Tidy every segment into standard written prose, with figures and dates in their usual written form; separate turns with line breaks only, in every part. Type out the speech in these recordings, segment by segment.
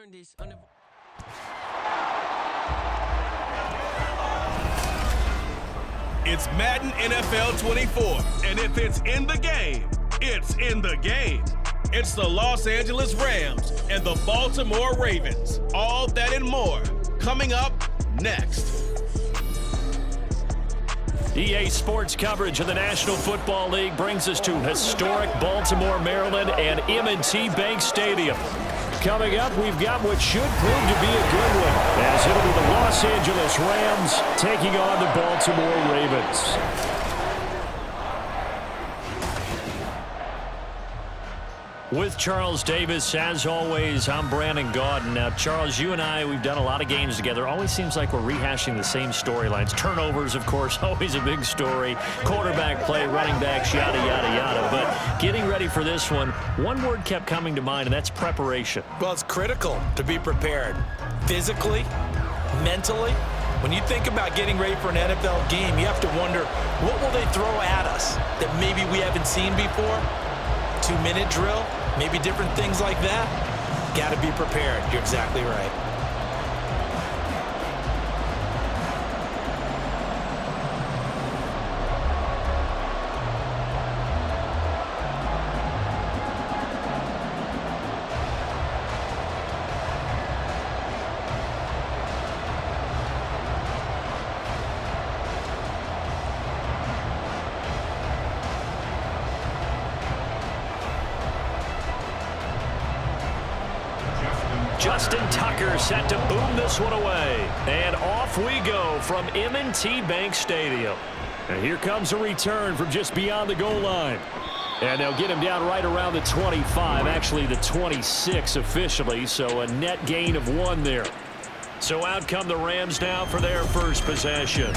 earned this.
It's Madden NFL 24, and if it's in the game, it's in the game. It's the Los Angeles Rams and the Baltimore Ravens. All that and more coming up next.
EA Sports coverage of the National Football League brings us to historic Baltimore, Maryland, and M&T Bank Stadium. Coming up, we've got what should prove to be a good one, as it'll be the Los Angeles Rams taking on the Baltimore Ravens. With Charles Davis, as always, I'm Brandon Gaudin. Now, Charles, you and I, we've done a lot of games together. Always seems like we're rehashing the same storylines. Turnovers, of course, always a big story. Quarterback play, running backs, yada, yada, yada. But getting ready for this one word kept coming to mind, and that's preparation.
Well, it's critical to be prepared physically, mentally. When you think about getting ready for an NFL game, you have to wonder, what will they throw at us that maybe we haven't seen before? 2-minute drill, maybe different things like that. Got to be prepared. You're exactly right.
Justin Tucker set to boom this one away. And off we go from M&T Bank Stadium. And here comes a return from just beyond the goal line. And they'll get him down right around the 25, actually the 26 officially, so a net gain of 1 there. So out come the Rams now for their first possession.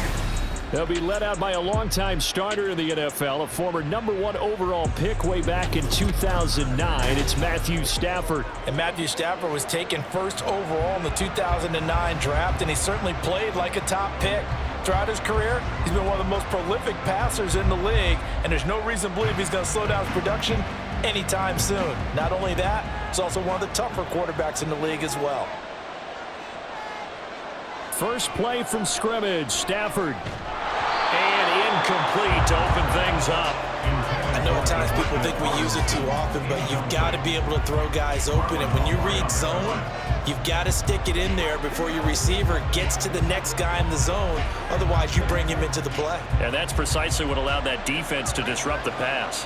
They'll be led out by a longtime starter in the NFL, a former #1 overall pick way back in 2009. It's Matthew Stafford.
And Matthew Stafford was taken first overall in the 2009 draft, and he certainly played like a top pick. Throughout his career, he's been one of the most prolific passers in the league, and there's no reason to believe he's going to slow down his production anytime soon. Not only that, he's also one of the tougher quarterbacks in the league as well.
First play from scrimmage, Stafford. And incomplete to open things up.
I know at times people think we use it too often, but you've got to be able to throw guys open. And when you read zone, you've got to stick it in there before your receiver gets to the next guy in the zone. Otherwise, you bring him into the play.
And that's precisely what allowed that defense to disrupt the pass.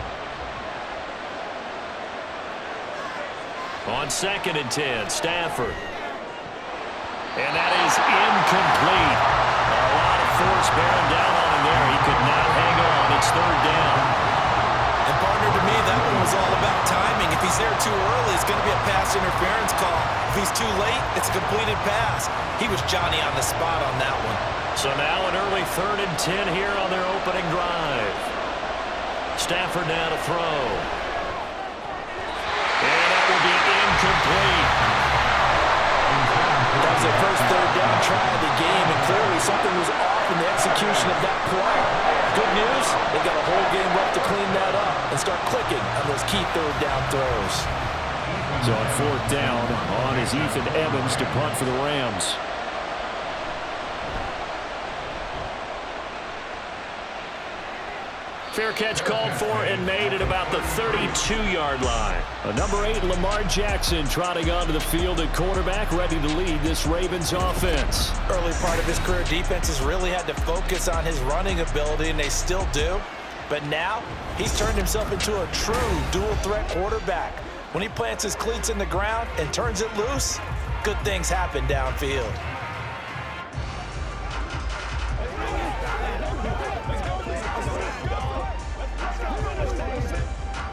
On 2nd and 10, Stafford. And that is incomplete. A lot of force bearing down on him there. He could not hang on. It's 3rd down.
And partner, to me, that one was all about timing. If he's there too early, it's going to be a pass interference call. If he's too late, it's a completed pass. He was Johnny on the spot on that one.
So now an early 3rd and 10 here on their opening drive. Stafford now to throw. And that will be incomplete.
That was their first 3rd down try of the game, and clearly something was off in the execution of that play. Good news, they've got a whole game left to clean that up and start clicking on those key 3rd down throws.
So on 4th down, on is Ethan Evans to punt for the Rams. Fair catch called for and made at about the 32-yard line. Number 8, Lamar Jackson, trotting onto the field at quarterback, ready to lead this Ravens offense.
Early part of his career, defenses really had to focus on his running ability, and they still do. But now, he's turned himself into a true dual-threat quarterback. When he plants his cleats in the ground and turns it loose, good things happen downfield.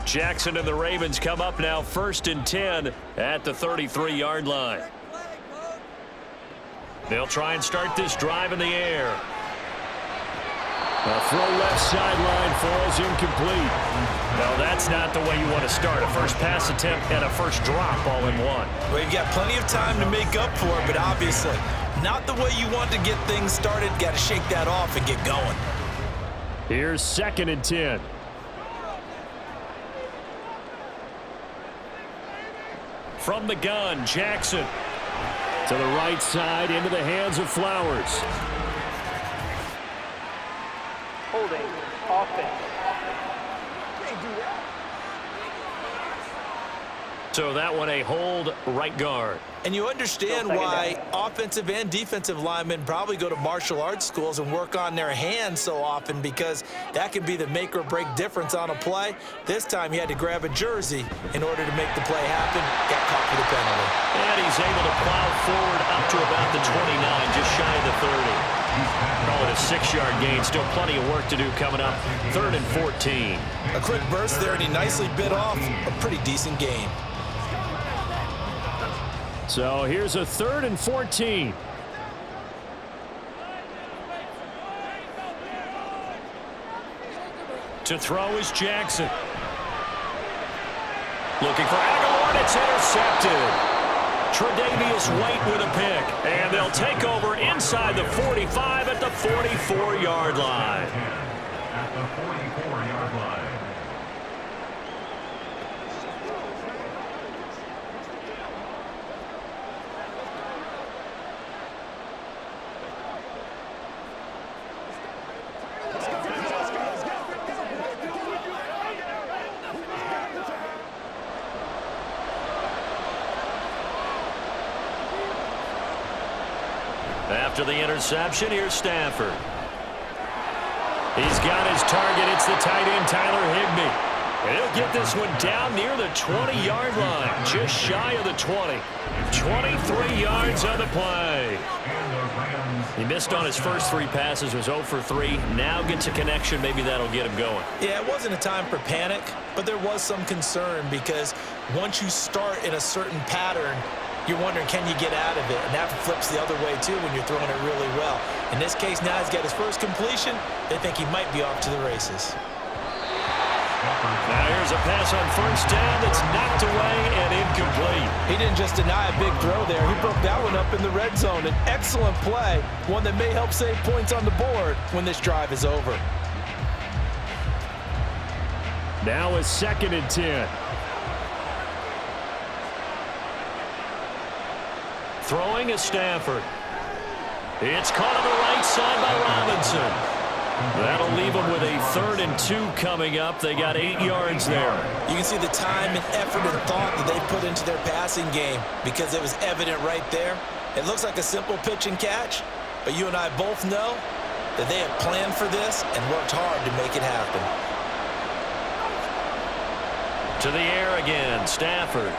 Jackson and the Ravens come up now 1st and 10 at the 33-yard line. They'll try and start this drive in the air. A throw left sideline falls incomplete. No, that's not the way you want to start. A first pass attempt and a first drop all in one.
Well, you've got plenty of time to make up for it, but obviously not the way you want to get things started. Got to shake that off and get going.
Here's 2nd and 10. From the gun, Jackson. To the right side, into the hands of Flowers.
Holding, offense.
So that one a hold right guard.
And you understand why offensive and defensive linemen probably go to martial arts schools and work on their hands so often, because that can be the make or break difference on a play. This time he had to grab a jersey in order to make the play happen. Got caught for the penalty.
And he's able to plow forward up to about the 29, just shy of the 30. Call it a 6-yard gain. Still plenty of work to do coming up. 3rd and 14.
A quick burst there, and he nicely bit off a pretty decent gain.
So here's a 3rd and 14. To throw is Jackson. Looking for Aguilar, and it's intercepted. Tre'Davious White with a pick. And they'll take over inside the 45 at the 44-yard line.
At the 44-yard line.
After the interception, here's Stafford. He's got his target. It's the tight end, Tyler Higbee. And he'll get this one down near the 20-yard line, just shy of the 20. 23 yards on the play. He missed on his first 3 passes, was 0 for 3. Now gets a connection. Maybe that'll get him going.
Yeah, it wasn't a time for panic, but there was some concern, because once you start in a certain pattern, you're wondering, can you get out of it? And that flips the other way, too, when you're throwing it really well. In this case, now he's got his first completion. They think he might be off to the races.
Now here's a pass on first down that's knocked away and incomplete.
He didn't just deny a big throw there. He broke that one up in the red zone. An excellent play, one that may help save points on the board when this drive is over.
Now a 2nd and 10. Throwing is Stafford. It's caught on the right side by Robinson. That'll leave them with a 3rd and 2 coming up. They got 8 yards there.
You can see the time and effort and thought that they put into their passing game, because it was evident right there. It looks like a simple pitch and catch, but you and I both know that they have planned for this and worked hard to make it happen.
To the air again, Stafford.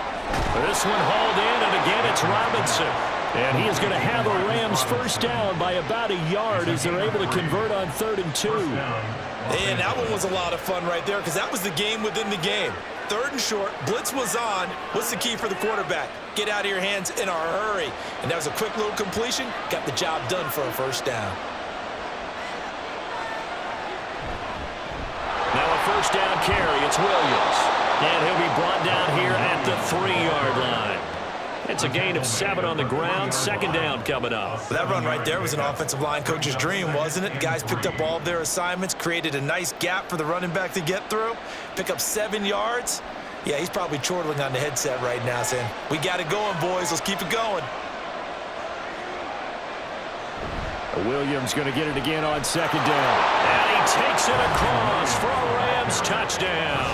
This one hauled in, and again it's Robinson. And he is going to have a Rams first down by about a yard as they're able to convert on 3rd and 2.
And that one was a lot of fun right there, because that was the game within the game. 3rd and short, blitz was on. What's the key for the quarterback? Get out of your hands in a hurry. And that was a quick little completion. Got the job done for a first down.
Now a first down carry. It's Williams. And he'll be brought down here at the 3-yard line. It's a gain of 7 on the ground. 2nd down coming up.
That run right there was an offensive line coach's dream, wasn't it? Guys picked up all of their assignments, created a nice gap for the running back to get through, pick up 7 yards. Yeah, he's probably chortling on the headset right now saying, we got it going, boys. Let's keep it going.
Williams going to get it again on 2nd down. And he takes it across for a Rams touchdown.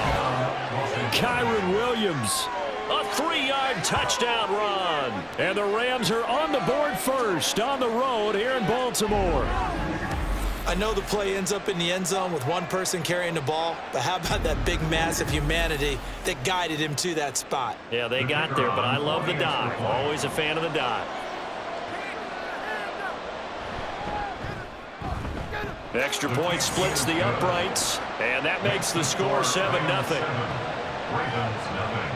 Kyron Williams. A 3-yard touchdown run. And the Rams are on the board first on the road here in Baltimore.
I know the play ends up in the end zone with one person carrying the ball, but how about that big mass of humanity that guided him to that spot?
Yeah, they got there, but I love the dive. Always a fan of the dive. Extra point splits the uprights, and that makes the score 7-0.
Ravens, nothing.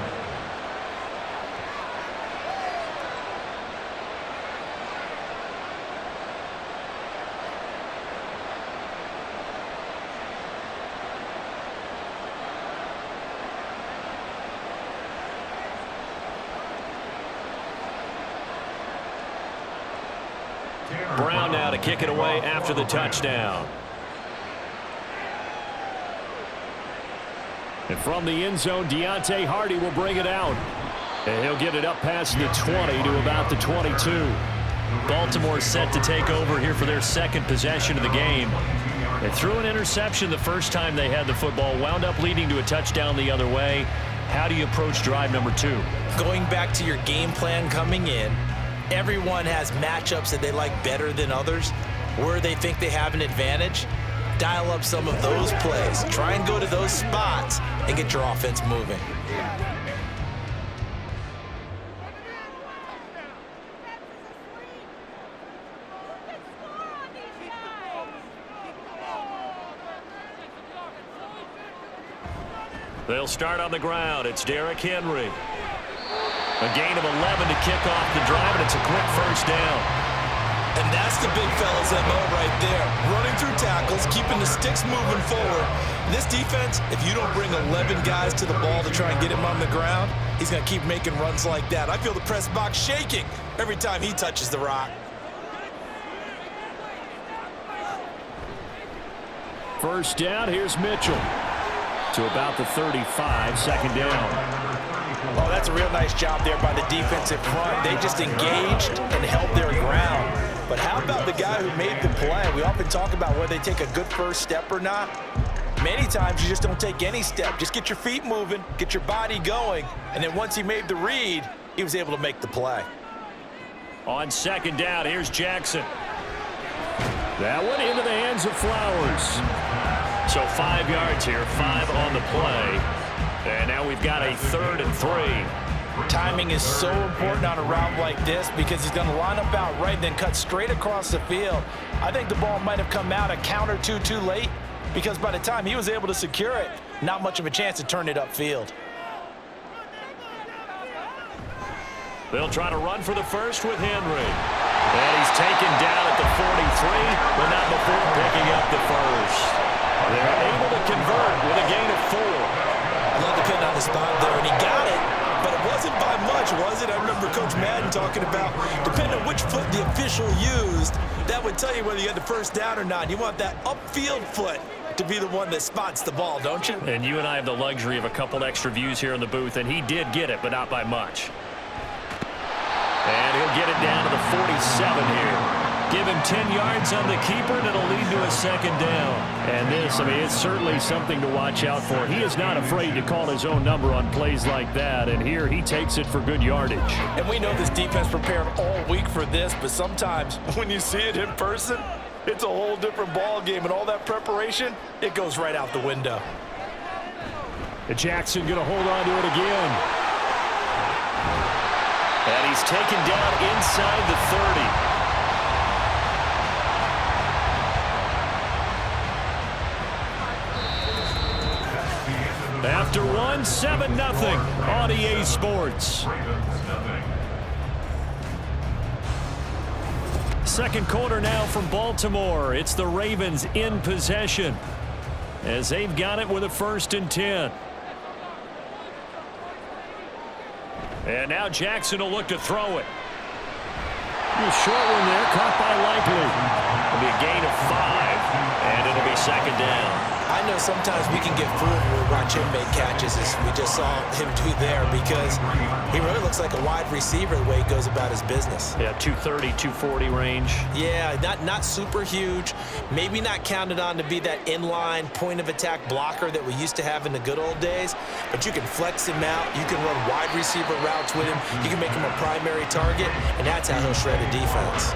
Brown now to kick it away after the touchdown. And from the end zone, Deontay Hardy will bring it out. And he'll get it up past the 20 to about the 22.
Baltimore set to take over here for their second possession of the game. They threw an interception the first time they had the football, wound up leading to a touchdown the other way. How do you approach drive number 2?
Going back to your game plan coming in, everyone has matchups that they like better than others, where they think they have an advantage. Dial up some of those plays. Try and go to those spots and get your offense moving.
They'll start on the ground. It's Derrick Henry. A gain of 11 to kick off the drive, and it's a quick first down.
And that's the big fella's MO right there. Running through tackles, keeping the sticks moving forward. This defense, if you don't bring 11 guys to the ball to try and get him on the ground, he's going to keep making runs like that. I feel the press box shaking every time he touches the rock.
First down, here's Mitchell. To about the 35, second down.
Oh, that's a real nice job there by the defensive front. They just engaged and held their ground. But how about the guy who made the play? We often talk about whether they take a good first step or not. Many times you just don't take any step. Just get your feet moving, get your body going, and then once he made the read, he was able to make the play.
On second down, here's Jackson. That one into the hands of Flowers. So 5 yards here, 5 on the play. And now we've got a 3rd and 3.
Timing is so important on a route like this because he's going to line up out right and then cut straight across the field. I think the ball might have come out a count or two too late because by the time he was able to secure it, not much of a chance to turn it upfield.
They'll try to run for the first with Henry. And he's taken down at the 43, but not before picking up the first. They're able to convert with a gain of 4.
I love the pin on the spot there, and he got it, but it wasn't by much, was it? I remember Coach Madden talking about, depending on which foot the official used, that would tell you whether you had the first down or not. You want that upfield foot to be the one that spots the ball, don't you?
And you and I have the luxury of a couple extra views here in the booth, and he did get it, but not by much. And he'll get it down to the 47 here. Give him 10 yards on the keeper, and it'll lead to a second down. And this, I mean, it's certainly something to watch out for. He is not afraid to call his own number on plays like that, and here he takes it for good yardage.
And we know this defense prepared all week for this, but sometimes when you see it in person, it's a whole different ball game, and all that preparation, it goes right out the window.
And Jackson going to hold on to it again. And he's taken down inside the 30. After one, 7-0 on EA Sports. Second quarter now from Baltimore. It's the Ravens in possession as they've got it with a 1st and 10. And now Jackson will look to throw it. A short one there, caught by Likely. It'll be a gain of 5, and it'll be second down.
I know sometimes we can get fooled when we watch him make catches, as we just saw him do there, because he really looks like a wide receiver the way he goes about his business.
Yeah, 230, 240 range.
Yeah, not super huge. Maybe not counted on to be that inline point-of-attack blocker that we used to have in the good old days, but you can flex him out. You can run wide receiver routes with him. You can make him a primary target, and that's how he'll shred a defense.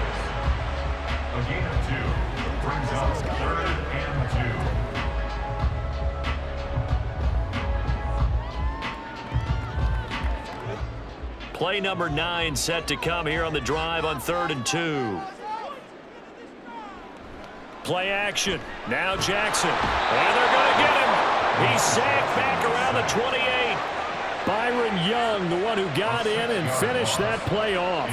A gain of 2 brings us 3rd and 2.
Play number 9 set to come here on the drive on 3rd and 2. Play action. Now Jackson. And they're going to get him. He's sacked back around the 28. Byron Young, the one who got in and finished that play off.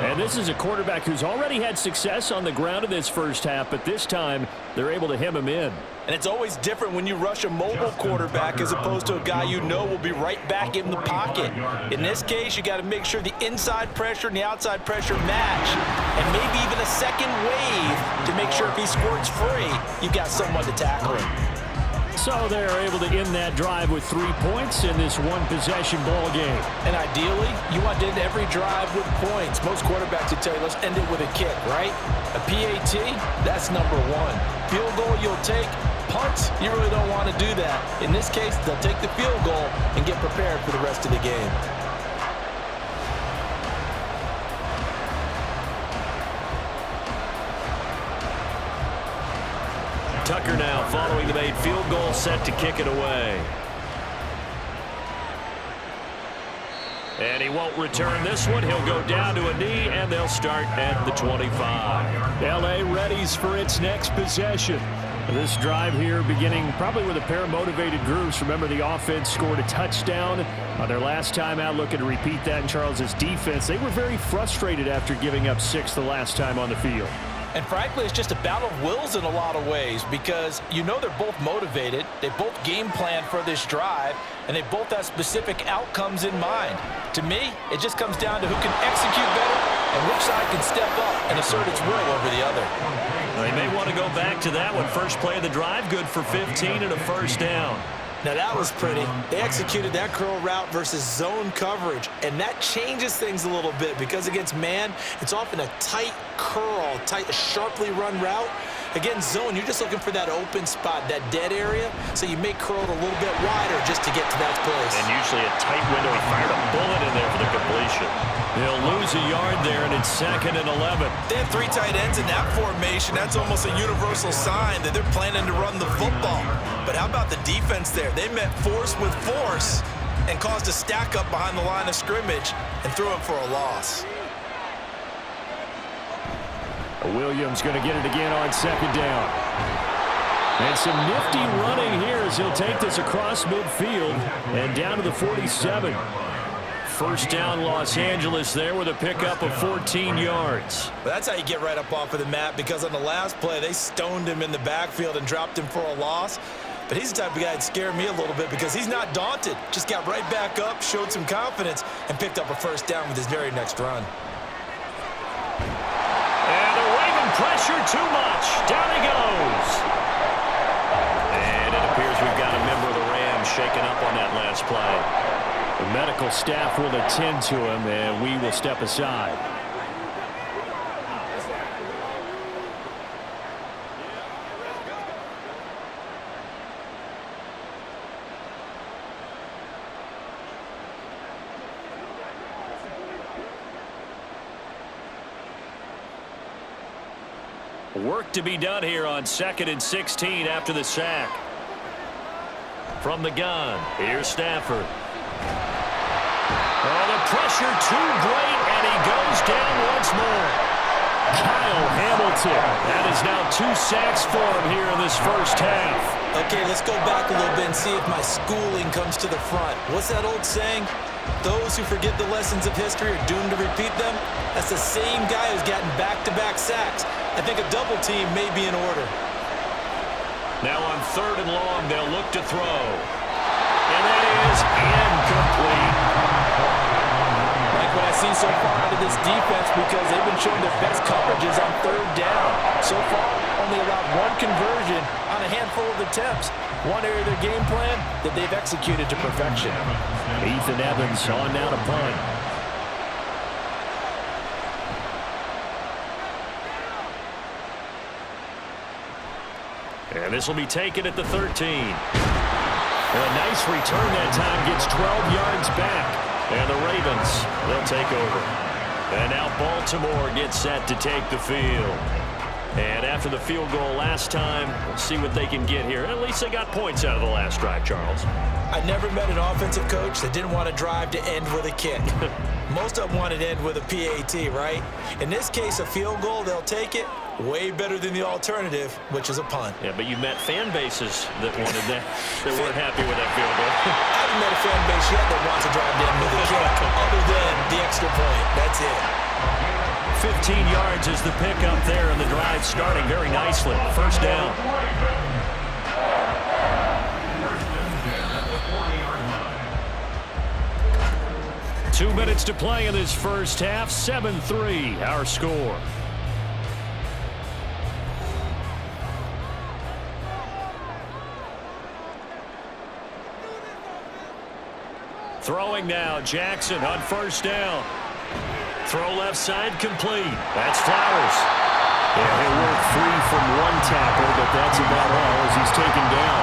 And this is a quarterback who's already had success on the ground in this first half, but this time they're able to hem him in.
And it's always different when you rush a mobile quarterback as opposed to a guy you know will be right back in the pocket. In this case, you got to make sure the inside pressure and the outside pressure match, and maybe even a second wave to make sure if he squirts free, you've got someone to tackle him.
So they're able to end that drive with 3 points in this one-possession ball game.
And ideally, you want to end every drive with points. Most quarterbacks would tell you, let's end it with a kick, right? A PAT, that's number one. Field goal you'll take. Punts, you really don't want to do that. In this case, they'll take the field goal and get prepared for the rest of the game.
Tucker now following the made field goal, set to kick it away. And he won't return this one. He'll go down to a knee, and they'll start at the 25. L.A. readies for its next possession. This drive here beginning probably with a pair of motivated groups. Remember, the offense scored a touchdown on their last time out. Looking to repeat that in Charles's defense. They were very frustrated after giving up 6 the last time on the field.
And frankly, it's just a battle of wills in a lot of ways because you know they're both motivated. They both game plan for this drive, and they both have specific outcomes in mind. To me, it just comes down to who can execute better and which side can step up and assert its will over the other.
They may want to go back to that one. First play of the drive, good for 15 and a first down.
Now that was pretty. They executed that curl route versus zone coverage, and that changes things a little bit because against man, it's often a tight curl, a sharply run route. Against zone, you're just looking for that open spot, that dead area, so you may curl it a little bit wider just to get to that place.
And usually a tight window. He fired a bullet in there for the completion. He'll lose a yard there, and it's 2nd and 11.
They have 3 tight ends in that formation. That's almost a universal sign that they're planning to run the football. But how about the defense there? They met force with force and caused a stack up behind the line of scrimmage and threw him for a loss.
Williams going to get it again on 2nd down. And some nifty running here as he'll take this across midfield and down to the 47. First down, Los Angeles there with a pickup of 14 yards.
But that's how you get right up off of the mat because on the last play, they stoned him in the backfield and dropped him for a loss. But he's the type of guy that scared me a little bit because he's not daunted. Just got right back up, showed some confidence, and picked up a first down with his very next run.
And the Raven pressure too much. Down he goes. And it appears we've got a member of the Rams shaken up on that last play. The medical staff will attend to him, and we will step aside. Work to be done here on 2nd and 16 after the sack. From the gun, here's Stafford. Oh, the pressure too great, and he goes down once more. Kyle Hamilton. That is now 2 sacks for him here in this first half.
Okay, let's go back a little bit and see if my schooling comes to the front. What's that old saying? Those who forget the lessons of history are doomed to repeat them. That's the same guy who's gotten back-to-back sacks. I think a double team may be in order.
Now on 3rd and long, they'll look to throw. And that is incomplete.
Like what I see so far out of this defense because they've been showing their best coverages on 3rd down. So far, only allowed 1 conversion on a handful of attempts. One area of their game plan that they've executed to perfection.
Ethan Evans on now to punt. And this will be taken at the 13. And a nice return that time, gets 12 yards back. And the Ravens, they'll take over. And now Baltimore gets set to take the field. And after the field goal last time, we'll see what they can get here. At least they got points out of the last drive, Charles.
I never met an offensive coach that didn't want to drive to end with a kick. Most of them want to end with a PAT, right? In this case, a field goal, they'll take it. Way better than the alternative, which is a punt.
Yeah, but you met fan bases that wanted that, that weren't happy with that field goal.
I haven't met a fan base yet that wants to drive to end with a kick, other than the extra point. That's it.
15 yards is the pickup there, and the drive starting very nicely. First down. 2 minutes to play in this first half. 7-3, our score. Throwing now, Jackson on first down. Throw left side complete. That's Flowers. Yeah, he'll work free from one tackle, but that's about all as he's taken down.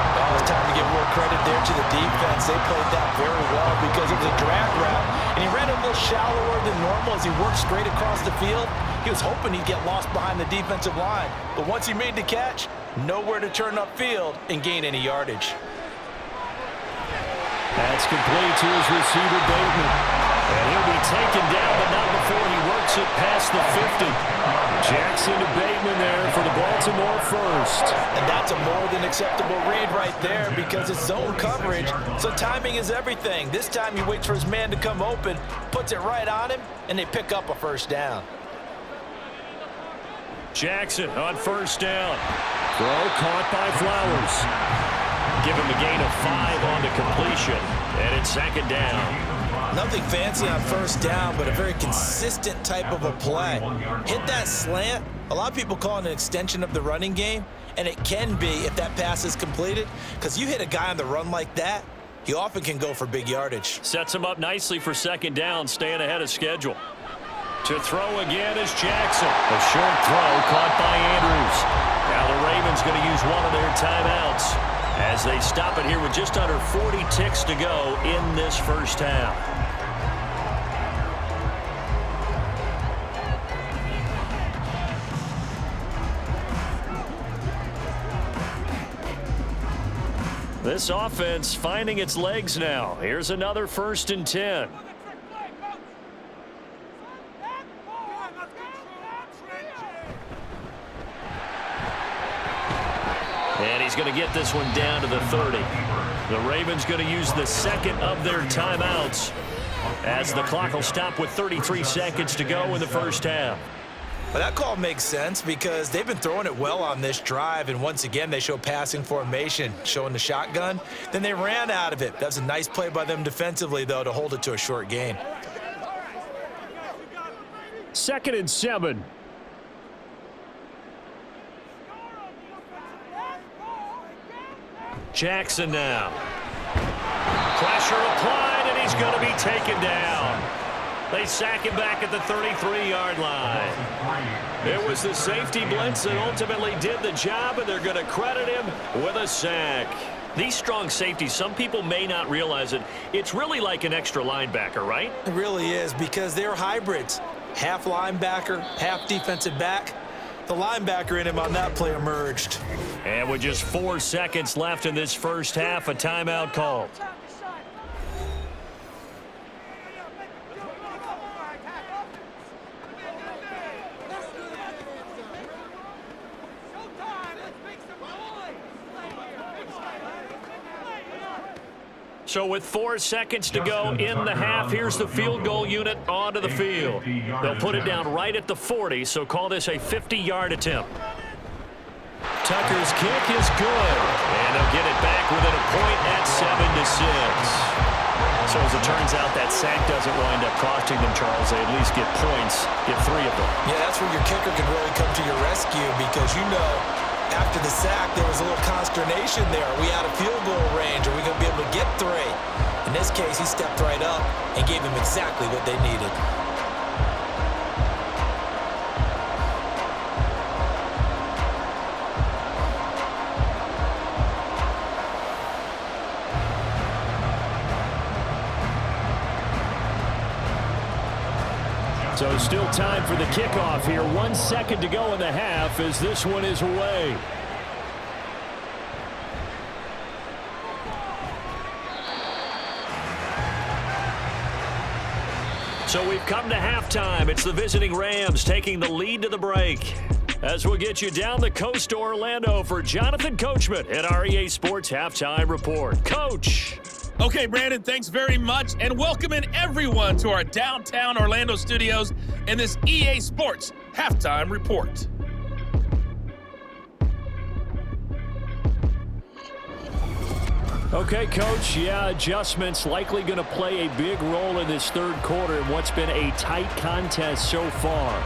Well, it's time to give more credit there to the defense. They played that very well because it was a drag route, and he ran a little shallower than normal as he worked straight across the field. He was hoping he'd get lost behind the defensive line, but once he made the catch, nowhere to turn upfield and gain any yardage.
That's complete to his receiver, Bateman. And he'll be taken down, but not before he works it past the 50. Jackson to Bateman there for the Baltimore first.
And that's a more than acceptable read right there because it's zone coverage, so timing is everything. This time he waits for his man to come open, puts it right on him, and they pick up a first down.
Jackson on first down. Throw caught by Flowers. Give him a gain of 5 on the completion, and it's second down.
Nothing fancy on first down, but a very consistent type of a play. Hit that slant. A lot of people call it an extension of the running game, and it can be if that pass is completed, because you hit a guy on the run like that, he often can go for big yardage.
Sets him up nicely for second down, staying ahead of schedule. To throw again is Jackson. A short throw caught by Andrews. Now the Ravens going to use one of their timeouts as they stop it here with just under 40 ticks to go in this first half. This offense finding its legs now. Here's another 1st and 10. And he's going to get this one down to the 30. The Ravens going to use the second of their timeouts as the clock will stop with 33 seconds to go in the first half.
Well, that call makes sense because they've been throwing it well on this drive, and once again they show passing formation, showing the shotgun. Then they ran out of it. That was a nice play by them defensively, though, to hold it to a short gain.
2nd and 7. Jackson now. Pressure applied, and he's going to be taken down. They sack him back at the 33-yard line. It was the safety blitz that ultimately did the job, and they're going to credit him with a sack. These strong safeties, some people may not realize it. It's really like an extra linebacker, right?
It really is because they're hybrids. Half linebacker, half defensive back. The linebacker in him on that play emerged.
And with just 4 seconds left in this first half, a timeout called. So with 4 seconds to go in the half, here's the field goal unit onto the field. They'll put it down right at the 40, so call this a 50-yard attempt. Tucker's kick is good, and they'll get it back within a point at 7-6. So as it turns out, that sack doesn't wind up costing them, Charles. They at least get points, get 3 of them.
Yeah, that's where your kicker can really come to your rescue because, you know, after the sack, there was a little consternation there. Are we out of field goal range? Are we going to be able to get 3? In this case, he stepped right up and gave them exactly what they needed.
So still time for the kickoff here. 1 second to go in the half as this one is away. So we've come to halftime. It's the visiting Rams taking the lead to the break. As we'll get you down the coast to Orlando for Jonathan Coachman at our EA Sports Halftime Report. Coach.
Okay, Brandon, thanks very much, and welcoming everyone to our downtown Orlando studios in this EA Sports Halftime Report.
Okay, Coach, yeah, adjustments likely going to play a big role in this third quarter in what's been a tight contest so far.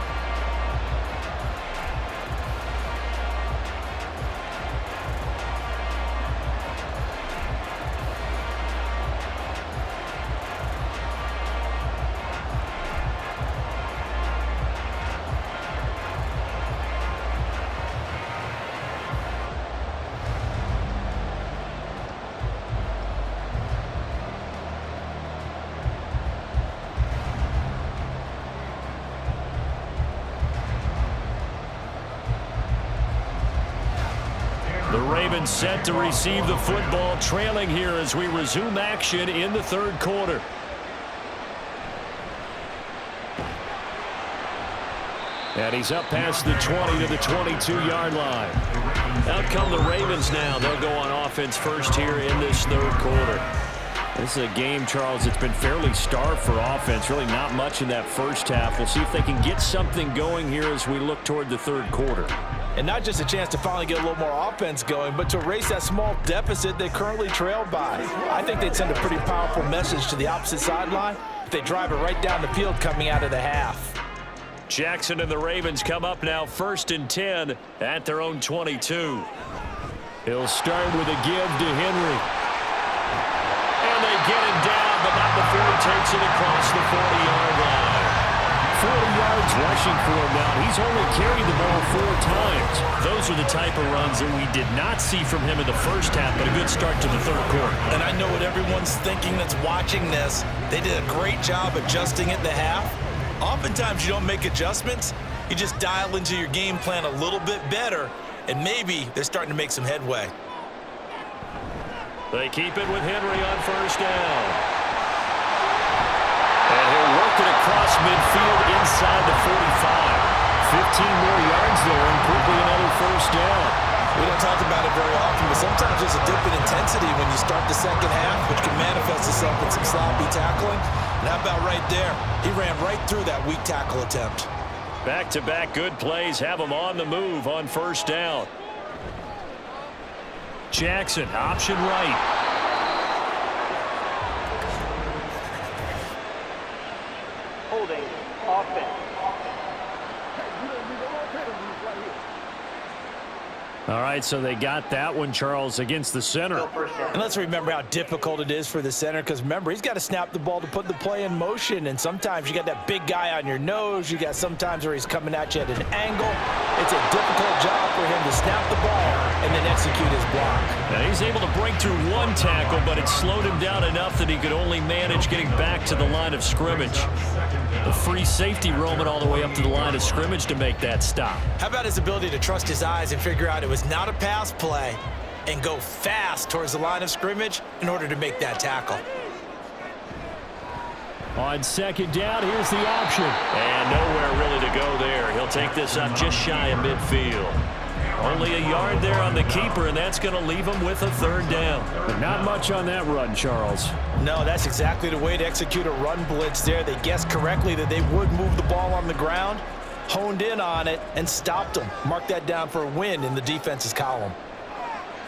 Ravens set to receive the football, trailing here as we resume action in the third quarter. And he's up past the 20 to the 22-yard line. Out come the Ravens now. They'll go on offense first here in this third quarter. This is a game, Charles, it's been fairly starved for offense. Really not much in that first half. We'll see if they can get something going here as we look toward the third quarter.
And not just a chance to finally get a little more offense going, but to erase that small deficit they currently trail by. I think they'd send a pretty powerful message to the opposite sideline if they drive it right down the field coming out of the half.
Jackson and the Ravens come up now 1st and 10 at their own 22. He'll start with a give to Henry. And they get him down, but not before he takes it across the 40-yard line. 40 yards rushing for him now. He's only carried the ball 4 times. Those are the type of runs that we did not see from him in the first half, but a good start to the third quarter.
And I know what everyone's thinking that's watching this. They did a great job adjusting at the half. Oftentimes you don't make adjustments. You just dial into your game plan a little bit better, and maybe they're starting to make some headway.
They keep it with Henry on first down. And he'll work it across midfield inside the 45. 15 more yards there and quickly another first down.
We don't talk about it very often, but sometimes there's a dip in intensity when you start the second half, which can manifest itself in some sloppy tackling. And how about right there? He ran right through that weak tackle attempt.
Back-to-back good plays have him on the move on first down. Jackson, option right.
Holding. Offense.
All right, so they got that one, Charles, against the center.
And let's remember how difficult it is for the center, because remember, he's got to snap the ball to put the play in motion, and sometimes you got that big guy on your nose. You got sometimes where he's coming at you at an angle. It's a difficult job for him to snap the ball and then execute his block.
Now he's able to break through one tackle, but it slowed him down enough that he could only manage getting back to the line of scrimmage. The free safety roaming all the way up to the line of scrimmage to make that stop.
How about his ability to trust his eyes and figure out it was not a pass play and go fast towards the line of scrimmage in order to make that tackle.
On second down, here's the option. And nowhere really to go there. He'll take this up just shy of midfield. Only a yard there on the keeper, and that's going to leave him with a third down. But not much on that run, Charles.
No, that's exactly the way to execute a run blitz there. They guessed correctly that they would move the ball on the ground, honed in on it, and stopped them. Mark that down for a win in the defense's column.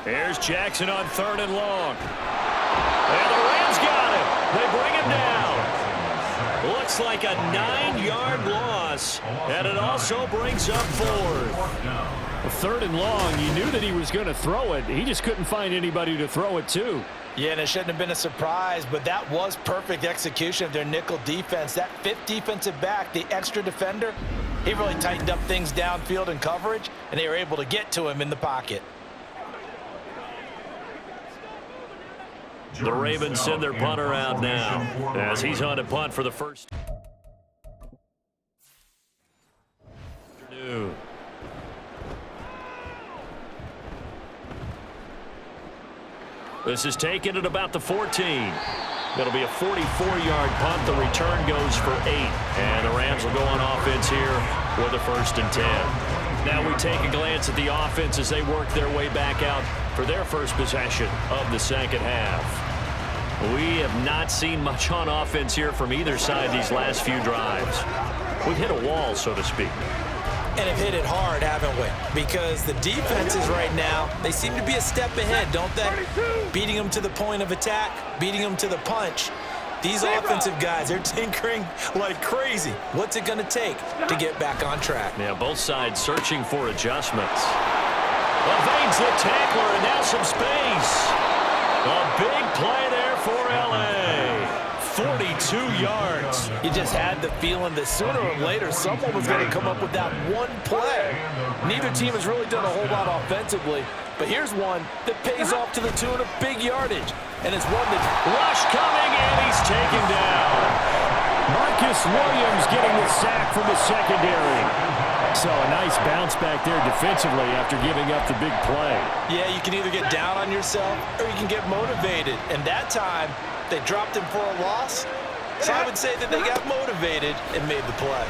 Here's Jackson on 3rd and long. And the Rams got him. They bring him down. Looks like a 9-yard loss, and it also brings up 4th. 3rd and long, you knew that he was going to throw it. He just couldn't find anybody to throw it to.
Yeah, and it shouldn't have been a surprise, but that was perfect execution of their nickel defense. That 5th defensive back, the extra defender, he really tightened up things downfield in coverage, and they were able to get to him in the pocket.
The Ravens send their punter out now as he's on to punt for the first. This is taken at about the 14. It'll be a 44-yard punt. The return goes for 8. And the Rams will go on offense here with a 1st and 10. Now we take a glance at the offense as they work their way back out for their first possession of the second half. We have not seen much on offense here from either side these last few drives. We've hit a wall, so to speak.
And have hit it hard, haven't we? Because the defenses right now, they seem to be a step ahead, don't they? Beating them to the point of attack, beating them to the punch. These offensive guys, they're tinkering like crazy. What's it going to take to get back on track?
Yeah, both sides searching for adjustments. Evades the tackler, and now some space. A big play there for L.A. 42 yards.
You just had the feeling that sooner or later someone was going to come up with that one play. Neither team has really done a whole lot offensively, but here's one that pays off to the tune of big yardage, and it's one that's
rush coming, and he's taken down. Marcus Williams getting the sack from the secondary. So a nice bounce back there defensively after giving up the big play.
Yeah, you can either get down on yourself or you can get motivated. And that time, they dropped him for a loss. So I would say that they got motivated and made the play.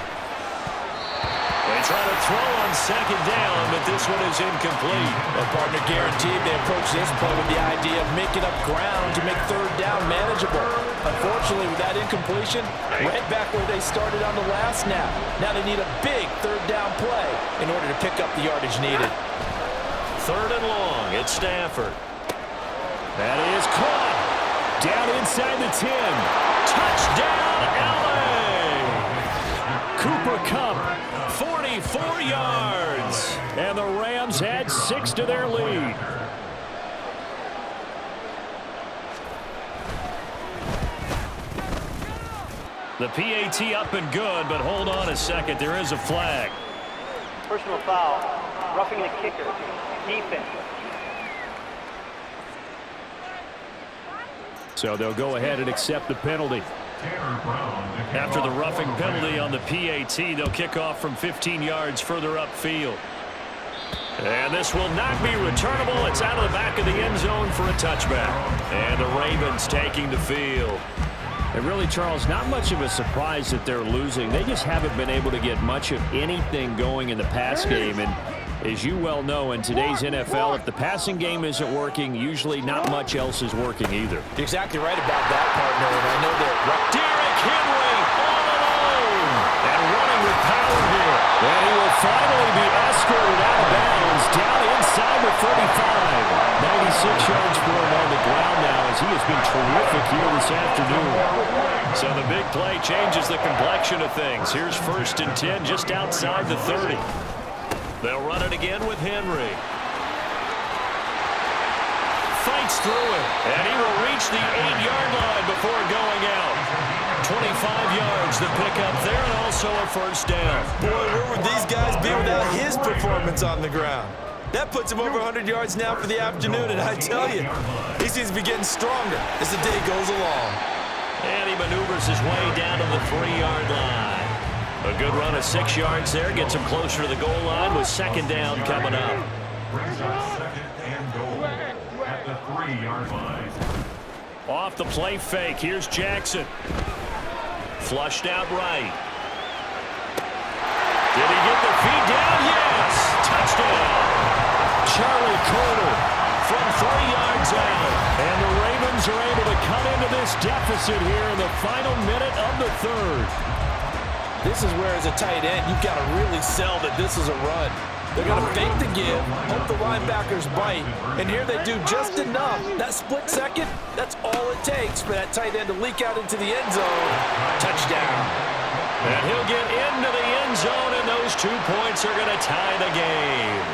They try to throw on second down, but this one is incomplete.
A partner guaranteed they approach this play with the idea of making up ground to make third down manageable. Unfortunately, with that incompletion, right back where they started on the last snap. Now they need a big third down play in order to pick up the yardage needed.
Third and long, it's Stafford. That is caught. Down inside the 10. Touchdown, LA! Cooper Kupp, 44 yards. And the Rams add 6 to their lead. The PAT up and good, but hold on a second. There is a flag.
Personal foul. Roughing the kicker. Defense.
So they'll go ahead and accept the penalty. After the roughing penalty on the PAT, they'll kick off from 15 yards further upfield. And this will not be returnable. It's out of the back of the end zone for a touchback. And the Ravens taking the field. And really, Charles, not much of a surprise that they're losing. They just haven't been able to get much of anything going in the pass game. And as you well know, in today's NFL, if the passing game isn't working, usually not much else is working either.
You're exactly right about that, partner. And I know that
Derrick Henry all alone and running with power here. And he will finally be escorted out of bounds down inside the 35. 96 yards for him on the ground now as he has been terrific here this afternoon. So the big play changes the complexion of things. Here's 1st and 10 just outside the 30. They'll run it again with Henry. Fights through it, and he will reach the 8-yard line before going out. 25 yards the pickup there, and also a first down.
Boy, where would these guys be without his performance on the ground? That puts him over 100 yards now for the afternoon, and I tell you, he seems to be getting stronger as the day goes along.
And he maneuvers his way down to the 3-yard line. A good run of 6 yards there gets him closer to the goal line with second down coming up.
Brings up 2nd and goal at the 3-yard line.
Off the play fake, here's Jackson. Flushed out right. Did he get the feed down? Yes! Touchdown! Charlie Carter from 3 yards out. And the Ravens are able to cut into this deficit here in the final minute of the 3rd.
this is where, as a tight end, you've got to really sell that this is a run. They're going to fake the give, hope the linebackers bite, and here they do just enough. That split second, that's all it takes for that tight end to leak out into the end zone. Touchdown.
And he'll get into the end zone, and those 2 points are going to tie the game.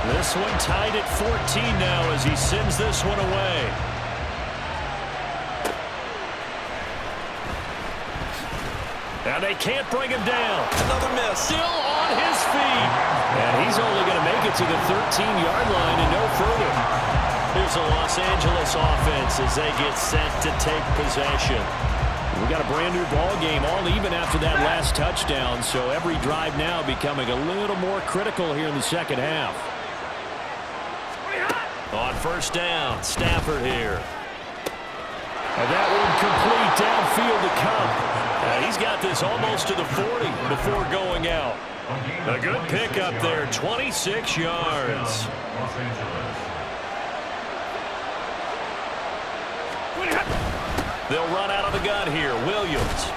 This one tied at 14 now as he sends this one away. Now they can't bring him down.
Another miss.
Still on his feet. And he's only going to make it to the 13-yard line and no further. Here's the Los Angeles offense as they get set to take possession. We got a brand new ball game, all even after that last touchdown, so every drive now becoming a little more critical here in the second half. On first down, Stafford here. And that one complete downfield to Kupp. He's got this almost to the 40 before going out. A good pickup there, 26 yards. They'll run out of the gun here, Williams.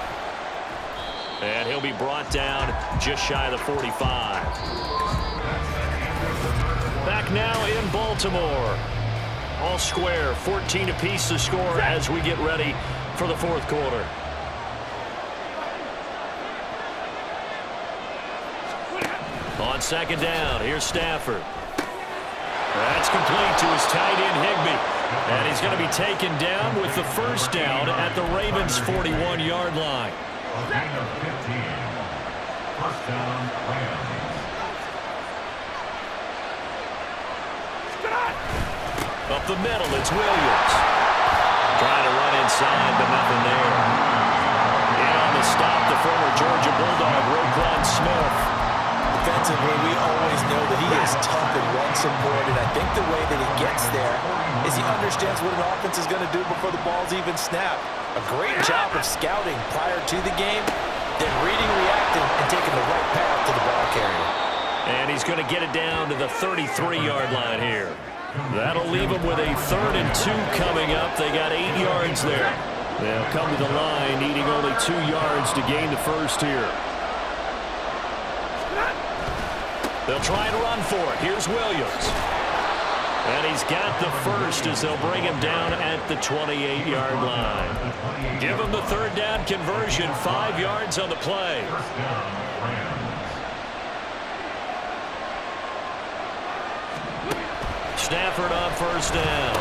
And he'll be brought down just shy of the 45. Back now in Baltimore. All square, 14 apiece to score as we get ready for the fourth quarter. On second down, here's Stafford. That's complete to his tight end, Higbee. And he's going to be taken down with the first down at the Ravens' 41-yard line.
A gain of 15. First down, Rams.
Up the middle, it's Williams. Trying to run inside, but nothing there. In on the stop, the former Georgia Bulldog, Roquan Smith.
Defensively, we always know that he is tough in run support, and I think the way that he gets there is he understands what an offense is going to do before the ball's even snapped. A great job of scouting prior to the game, then reading, reacting, and taking the right path to the ball carrier.
And he's going to get it down to the 33-yard line here. That'll leave them with a 3rd and 2 coming up. They got 8 yards there. They'll come to the line, needing only 2 yards to gain the first here. They'll try and run for it. Here's Williams. And he's got the first as they'll bring him down at the 28-yard line. Give him the 3rd down conversion, 5 yards on the play. Stafford on 1st down.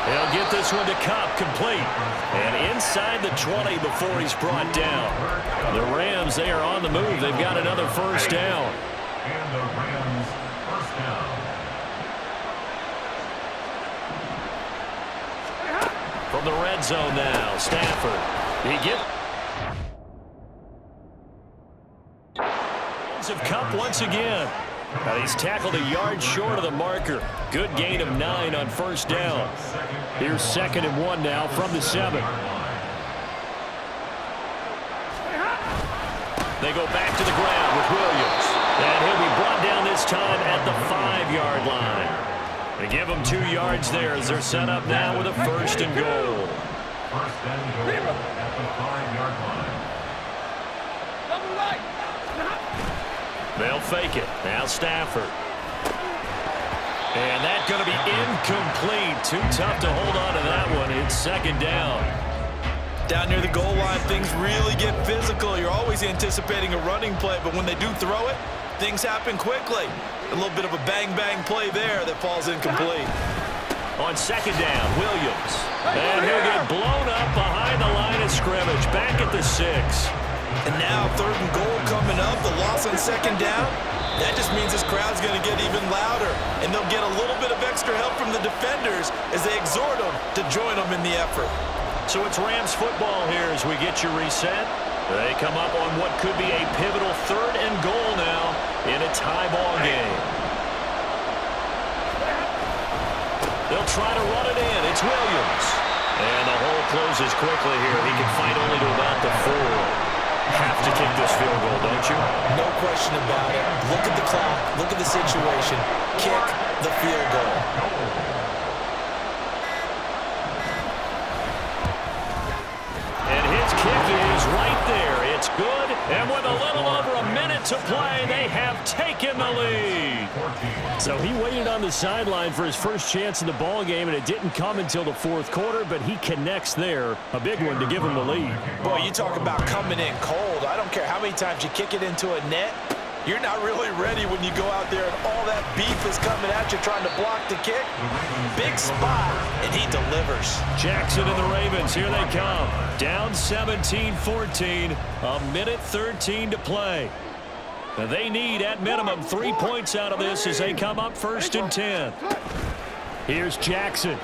He'll get this one to Cup, complete. And inside the 20 before he's brought down. The Rams, they are on the move. They've got another 1st down.
And the Rams, 1st down.
From the red zone now, Stafford. He gets of Cup once again. And he's tackled a yard short of the marker. Good gain of 9 on 1st down. Here's 2nd and 1 now from the 7. They go back to the ground with Williams. And he'll be brought down this time at the 5-yard line. They give him 2 yards there as they're set up now with a 1st and goal.
1st and goal at the 5-yard line.
They'll fake it. Now Stafford. And that's going to be incomplete. Too tough to hold on to that one. It's 2nd down.
Down near the goal line, things really get physical. You're always anticipating a running play, but when they do throw it, things happen quickly. A little bit of a bang-bang play there that falls incomplete.
On 2nd down, Williams. And he'll get blown up behind the line of scrimmage. Back at the 6.
And now 3rd and goal coming up. The loss on 2nd down. That just means this crowd's going to get even louder. And they'll get a little bit of extra help from the defenders as they exhort them to join them in the effort.
So it's Rams football here as we get you reset. They come up on what could be a pivotal 3rd and goal now in a tie ball game. They'll try to run it in. It's Williams. And the hole closes quickly here. He can fight only to about the 4. Have to kick this field goal, don't you?
No question about it. Look at the clock. Look at the situation. Kick the field goal.
And his kick is right there. It's good. And with a little over a minute to play, they have taken the lead. So he waited on the sideline for his first chance in the ball game, and it didn't come until the 4th quarter, but he connects there. A big one to give him the lead.
Boy, you talk about coming in cold. I don't care how many times you kick it into a net. You're not really ready when you go out there and all that beef is coming at you trying to block the kick. Big spot, and he delivers.
Jackson and the Ravens, here they come. Down 17-14, a minute 13 to play. Now they need, at minimum, 3 points out of this as they come up 1st and 10. Here's Jackson.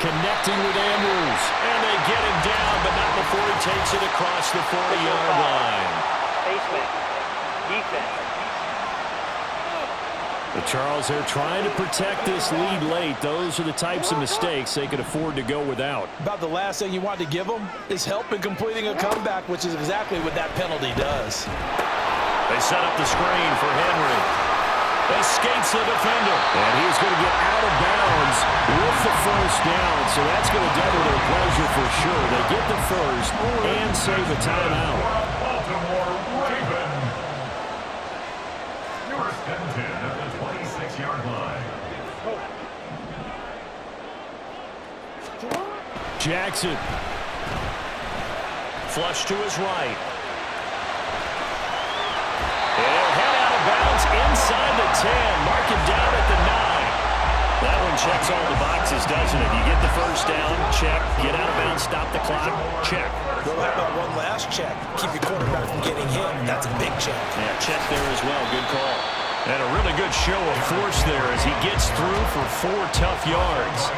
Connecting with Andrews. And they get him down, but not before he takes it across the 40-yard line.
Basement. Defense.
But Charles, they're trying to protect this lead late. Those are the types of mistakes they could afford to go without.
About the last thing you want to give them is help in completing a comeback, which is exactly what that penalty does.
They set up the screen for Henry. Escapes the defender. And he's going to get out of bounds with the 1st down. So that's going to double their pleasure for sure. They get the 1st and save a timeout.
Baltimore Ravens. 1st and 10 at the 26-yard line.
Jackson. Flush to his right. And he'll head out of bounds inside the 10. Mark him down at the 9. That one checks all the boxes, doesn't it? You get the 1st down, check. Get out of bounds, stop the clock, check.
Well, how about one last check? Keep your quarterback from getting hit. That's a big check.
Yeah, check there as well. Good call.
And a really good show of force there as he gets through for 4 tough yards.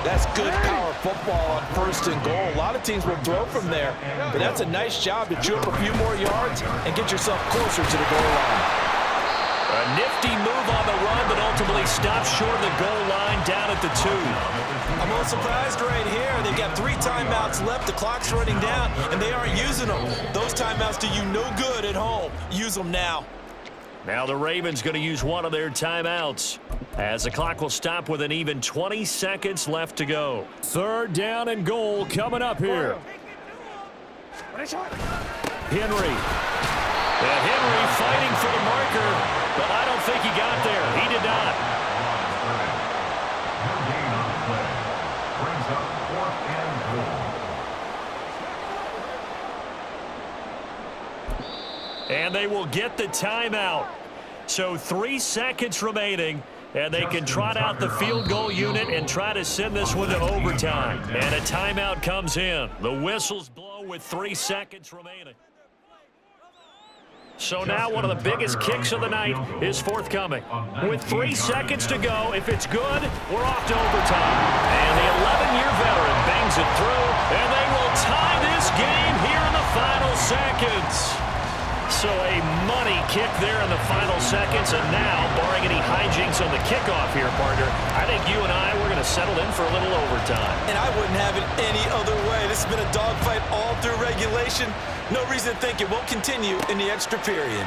That's good power football on 1st and goal. A lot of teams will throw from there, but that's a nice job to chew up a few more yards and get yourself closer to the goal line.
A nifty move on the run, but ultimately stops short of the goal line down at the 2.
I'm a little surprised right here. They've got 3 timeouts left. The clock's running down, and they aren't using them. Those timeouts do you no good at home. Use them now.
Now the Ravens going to use one of their timeouts, as the clock will stop with an even 20 seconds left to go.
3rd down and goal coming up here. Henry. And Henry fighting for the marker, but I don't think he got there. He did not.
Gain on the play brings up 4th and goal.
And they will get the timeout. So 3 seconds remaining, and they can trot out the field goal unit and try to send this one to overtime. And a timeout comes in. The whistles blow with 3 seconds remaining. So now one of the biggest kicks of the night is forthcoming. With 3 seconds to go, if it's good, we're off to overtime. And the 11-year veteran bangs it through, and they will tie this game here in the final seconds. So a money kick there in the final seconds, and now, barring any hijinks on the kickoff here, partner, I think you and I, we're going to settle in for a little overtime.
And I wouldn't have it any other way. This has been a dogfight all through regulation. No reason to think it won't continue in the extra period.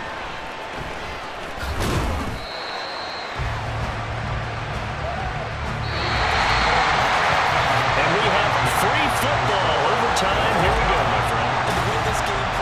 And we have free football overtime. Here we go, my friend.
And to win this game,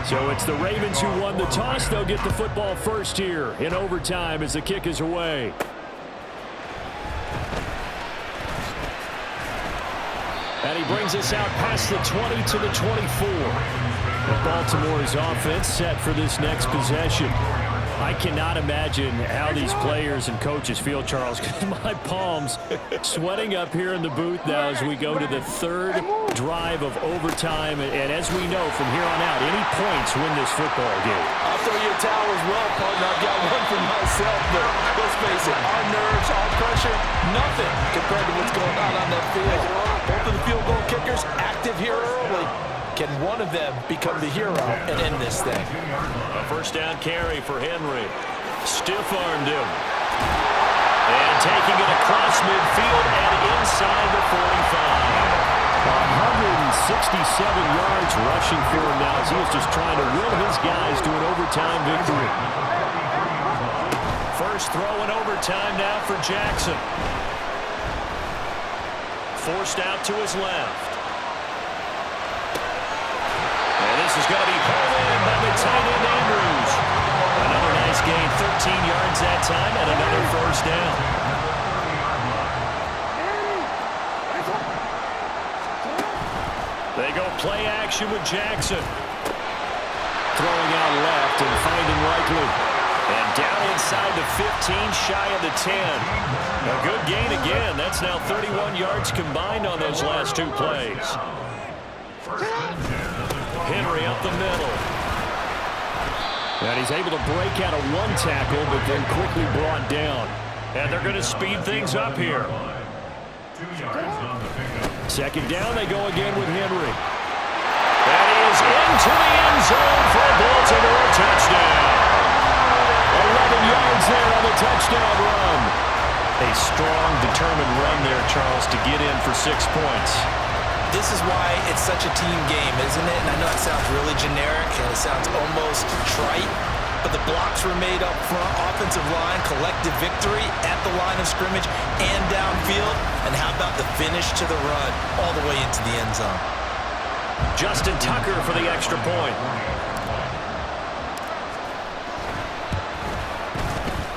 So it's the Ravens who won the toss. They'll get the football first here in overtime as the kick is away. And he brings us out past the 20 to the 24. Baltimore's offense set for this next possession. I cannot imagine how these players and coaches feel, Charles, because my palms sweating up here in the booth now as we go to the 3rd drive of overtime. And as we know from here on out, any points win this football game.
I'll throw you a towel as well, partner. I've got one for myself, but let's face it, our nerves, our pressure, nothing compared to what's going on that field. Both of the field goal kickers active here early. Can one of them become the hero and end this thing?
A 1st down carry for Henry. Stiff-armed him. And taking it across midfield and inside the 45.
167 yards rushing for him now as he is just trying to will his guys to an overtime victory.
First throw in overtime now for Jackson. Forced out to his left. And this is going to be pulled in by the tight end Andrews. Another nice gain, 13 yards that time, and another 1st down. They go play action with Jackson.
Throwing out left and finding Likely.
And down inside the 15, shy of the 10. A good gain again. That's now 31 yards combined on those last 2 plays. Henry up the middle.
And he's able to break out of 1 tackle, but then quickly brought down.
And they're going to speed things up here.
2 yards on the pickup.
2nd down, they go again with Henry.
That is into the end zone for a Baltimore touchdown.
11 yards there on the touchdown run.
A strong, determined run there, Charles, to get in for 6 points.
this is why it's such a team game, isn't it? And I know it sounds really generic and it sounds almost trite, but the blocks were made up front, offensive line, collective victory at the line of scrimmage and downfield. And how about the finish to the run all the way into the end zone?
Justin Tucker for the extra point.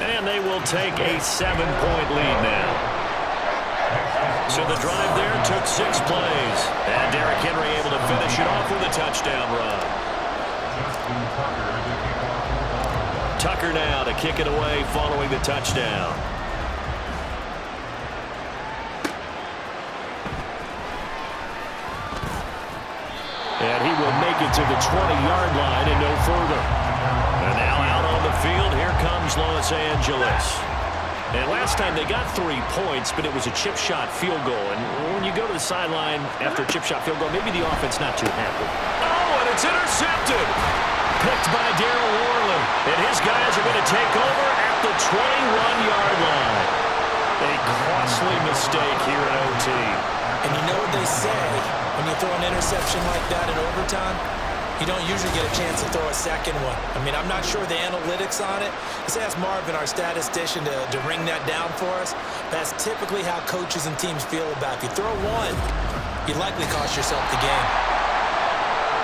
And they will take a 7-point lead now. So the drive there took 6 plays. And Derrick Henry able to finish it off with a touchdown run. Tucker now to kick it away following the touchdown. And he will make it to the 20-yard line and no further. And now out on the field, here comes Los Angeles. And last time they got 3 points, but it was a chip shot field goal. And when you go to the sideline after a chip shot field goal, maybe the offense not too happy. Oh, and it's intercepted. Picked by Darryl Worley. And his guys are going to take over at the 21-yard line. A costly mistake here at OT.
And you know what they say, when you throw an interception like that in overtime, you don't usually get a chance to throw a second one. I mean, I'm not sure the analytics on it. Let's ask Marvin, our statistician, to ring that down for us. That's typically how coaches and teams feel about it. If you throw one, you likely cost yourself the game.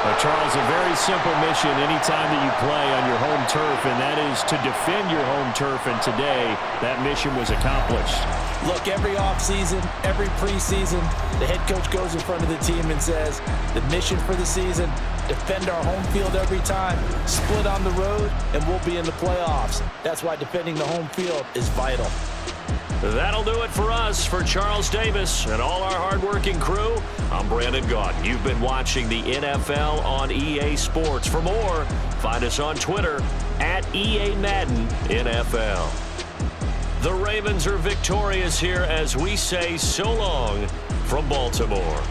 Well, Charles, a very simple mission anytime that you play on your home turf, and that is to defend your home turf. And today, that mission was accomplished.
Look, every offseason, every preseason, the head coach goes in front of the team and says, the mission for the season, defend our home field every time, split on the road, and we'll be in the playoffs. That's why defending the home field is vital.
That'll do it for us. For Charles Davis and all our hardworking crew, I'm Brandon Gaudin. You've been watching the NFL on EA Sports. For more, find us on Twitter at EA Madden NFL. The Ravens are victorious here as we say so long from Baltimore.